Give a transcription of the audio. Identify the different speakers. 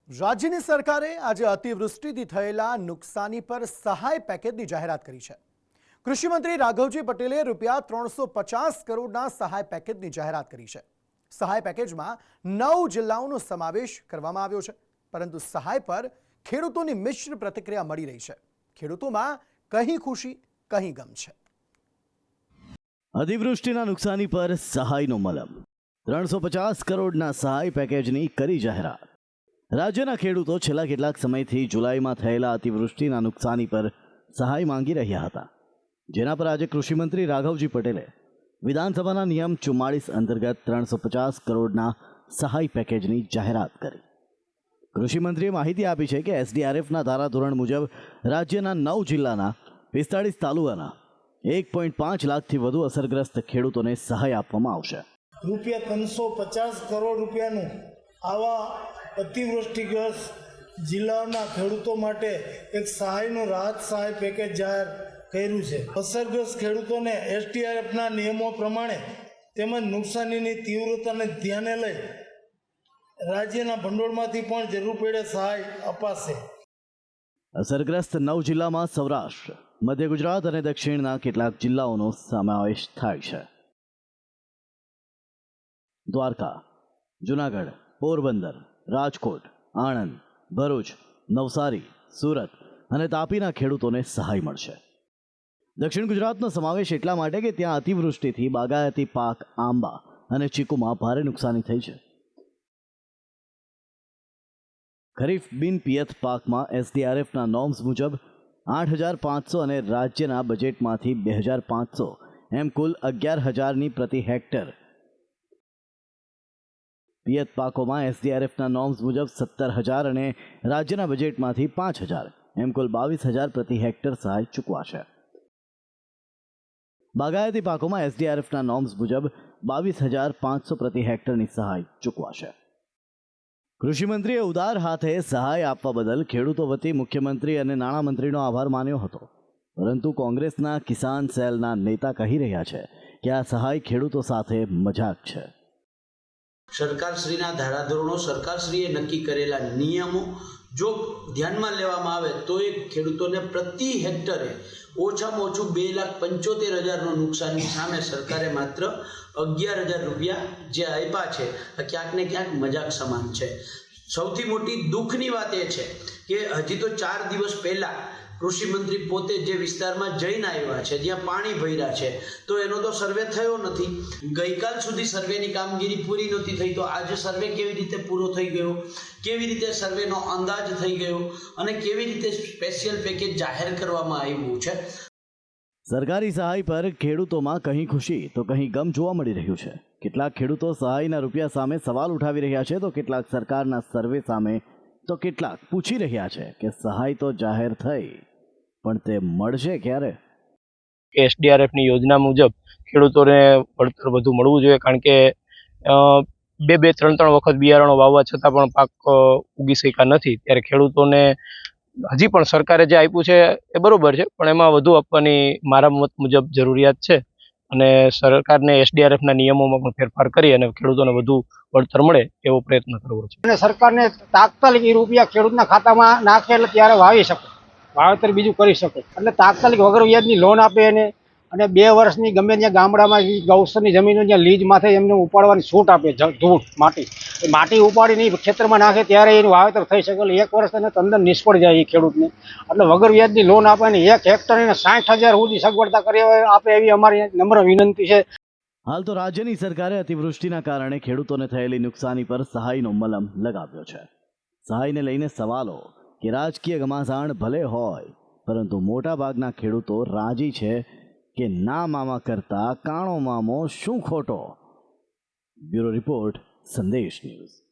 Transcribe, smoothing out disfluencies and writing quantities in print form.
Speaker 1: રાજ્યની સરકારે આજે અતિવૃષ્ટિથી થયેલા નુકસાની પર સહાય પેકેજની જાહેરાત કરી છે। કૃષિમંત્રી રાઘવજી પટેલે રૂપિયા 350 કરોડના સહાય પેકેજની જાહેરાત કરી છે। સહાય પેકેજમાં 9 જિલ્લાઓનો સમાવેશ કરવામાં આવ્યો છે, પરંતુ સહાય પર ખેડૂતોની મિશ્ર પ્રતિક્રિયા મળી રહી છે। ખેડૂતોમાં કहीं ખુશી કहीं ગમ છે।
Speaker 2: અતિવૃષ્ટિના નુકસાની પર સહાયનો મલમ 350 કરોડના સહાય પેકેજની કરી જાહેરાત। રાજ્યના ખેડૂતો છેલ્લા કેટલાક સમયથી જુલાઈમાં થયેલા અતિવૃષ્ટિના નુકસાની પર સહાય માંગી રહ્યા હતા, જેના પર આજે કૃષિમંત્રી રાઘવજી પટેલે વિધાનસભાના નિયમ 44 અંતર્ગત 350 કરોડના સહાય પેકેજની જાહેરાત કરી। કૃષિમંત્રીએ માહિતી આપી છે કે એસડીઆરએફના ધારાધોરણ મુજબ રાજ્યના 9 જિલ્લાના 45 તાલુકાના 1.5 લાખથી વધુ અસરગ્રસ્ત ખેડૂતોને સહાય આપવામાં આવશે।
Speaker 3: રૂપિયા 350 કરોડ રૂપિયાનું આવા અતિવૃષ્ટિગ્રસ્ત જિલ્લાઓના ખેડૂતો માટે એક સહાયનું રાહત સહાય પેકેજ જાહેર કર્યું છે। અસરગ્રસ્ત ખેડૂતોને એસડીઆરએફના નિયમો પ્રમાણે તેમજ નુકસાનીની તીવ્રતાને ધ્યાને લઈ રાજ્યના ભંડોળમાંથી પણ જરૂર પડે સહાય અપાશે।
Speaker 2: અસરગ્રસ્ત 9 જિલ્લામાં સૌરાષ્ટ્ર, મધ્ય ગુજરાત અને દક્ષિણના કેટલાક જિલ્લાઓનો સમાવેશ થાય છે। દ્વારકા, જૂનાગઢ, પોરબંદર, રાજકોટ, આણંદ, ભરૂચ, નવસારી, સુરત અને તાપીના ખેડૂતોને સહાય મળશે। દક્ષિણ ગુજરાતનો સમાવેશ એટલા માટે કે ત્યાં અતિવૃષ્ટિથી બાગાયતી પાક આંબા અને ચીકુમાં ભારે નુકસાની થઈ છે। ખરીફ બિન પિયત પાકમાં એસડીઆરએફના નોર્મ્સ મુજબ 8,500 અને રાજ્યના બજેટમાંથી 2,500 એમ કુલ 11,000ની પ્રતિ હેક્ટર, પિયત પાકોમાં એસડીઆરએફના નોર્મ્સ મુજબ 17,000 અને રાજ્યના બજેટમાંથી 5,000 એમ કુલ 22,000 પ્રતિ હેક્ટર સહાય ચૂકવાશે। બાગાયતી પાકોમાં એસડીઆરએફના નોર્મ્સ મુજબ 22,500 પ્રતિ હેક્ટરની સહાય ચૂકવાશે। કૃષિમંત્રીએ ઉદાર હાથે સહાય આપવા બદલ ખેડૂતો વતી મુખ્યમંત્રી અને નાણામંત્રીનો આભાર માન્યો હતો, પરંતુ કોંગ્રેસના કિસાન સેલના નેતા કહી રહ્યા છે કે આ સહાય ખેડૂતો સાથે મજાક છે।
Speaker 4: સરકારશ્રીના ધારાધોરણો, સરકારશ્રીએ નક્કી કરેલા નિયમો જો ધ્યાનમાં લેવામાં આવે તો એ ખેડૂતોને પ્રતિ હેક્ટરે ઓછામાં ઓછું 2,75,000નું નુકસાની સામે સરકારે માત્ર 11,000 રૂપિયા જે આપ્યા છે આ ક્યાંક ને ક્યાંક મજાક સમાન છે। સૌથી મોટી દુઃખની વાત એ છે કે હજી તો 4 દિવસ પહેલાં કૃષિમંત્રી પોતે જે વિસ્તારમાં જઈને આવ્યા છે, જ્યાં પાણી ભર્યા છે, તો એનો તો સર્વે થયો નથી। ગઈકાલ સુધી સર્વેની કામગીરી પૂરી નહોતી થઈ, તો આજે સર્વે કેવી રીતે પૂરો થઈ ગયો, કેવી રીતે સર્વેનો અંદાજ થઈ ગયો અને કેવી રીતે સ્પેશિયલ પેકેજ જાહેર કરવામાં આવ્યું છે।
Speaker 2: સરકારી સહાય પર ખેડૂતોમાં કहीं ખુશી તો કहीं ગમ જોવા મળી રહ્યું છે। કેટલાક ખેડૂતો સહાયના રૂપિયા સામે સવાલ ઉઠાવી રહ્યા છે, તો કેટલાક સરકારના સર્વે સામે, તો કેટલાક પૂછી રહ્યા છે કે સહાય તો જાહેર થઈ, પણ તે મળશે ક્યારે?
Speaker 5: એસડીઆરએફની યોજના મુજબ ખેડૂતોને વળતર વધુ મળવું જોઈએ, કારણ કે 2-3 વખત બિયારણો વાવવા છતાં પણ પાક ઉગી શક્યા નથી। ત્યારે ખેડૂતોને હજી પણ સરકારે જે આપ્યું છે એ બરોબર છે, પણ એમાં વધુ આપવાની મારા મત મુજબ જરૂરિયાત છે અને સરકારને એસડીઆરએફના નિયમોમાં પણ ફેરફાર કરી અને ખેડૂતોને વધુ વળતર મળે એવો પ્રયત્ન કરવો છે।
Speaker 6: અને સરકારને તાત્કાલિક એ રૂપિયા ખેડૂતના ખાતામાં નાખે એટલે ત્યારે વાવી શકે, વાવેતર બીજું કરી શકે, એટલે તાત્કાલિક વગર વ્યાજની લોન આપે એને, અને 2 વર્ષની ગમે ત્યાં ગામડામાં ગૌસરની જમીનો જ્યાં લીજ માથે એમને ઉપાડવાની છૂટ આપે, ધૂળ માટી ઉપાડીને ખેતરમાં નાખે ત્યારે એનું વાવેતર થઈ શકે। એટલે 1 વર્ષ એને તદ્દન નિષ્ફળ જાય એ ખેડૂતને, એટલે વગર વ્યાજની લોન આપે ને 1 હેક્ટર એને 60,000 સુધી સગવડતા કરી આપે એવી અમારી નમ્ર વિનંતી છે।
Speaker 2: હાલ તો રાજ્યની સરકારે અતિવૃષ્ટિના કારણે ખેડૂતોને થયેલી નુકસાની પર સહાયનો મલમ લગાવ્યો છે। સહાયને લઈને સવાલો કે રાજકીય ઘમાસાણ ભલે હોય, પરંતુ મોટાભાગના ખેડૂતો રાજી છે કે ના મામા કરતા કાણો મામો શું ખોટો। બ્યુરો રિપોર્ટ, સંદેશ ન્યૂઝ।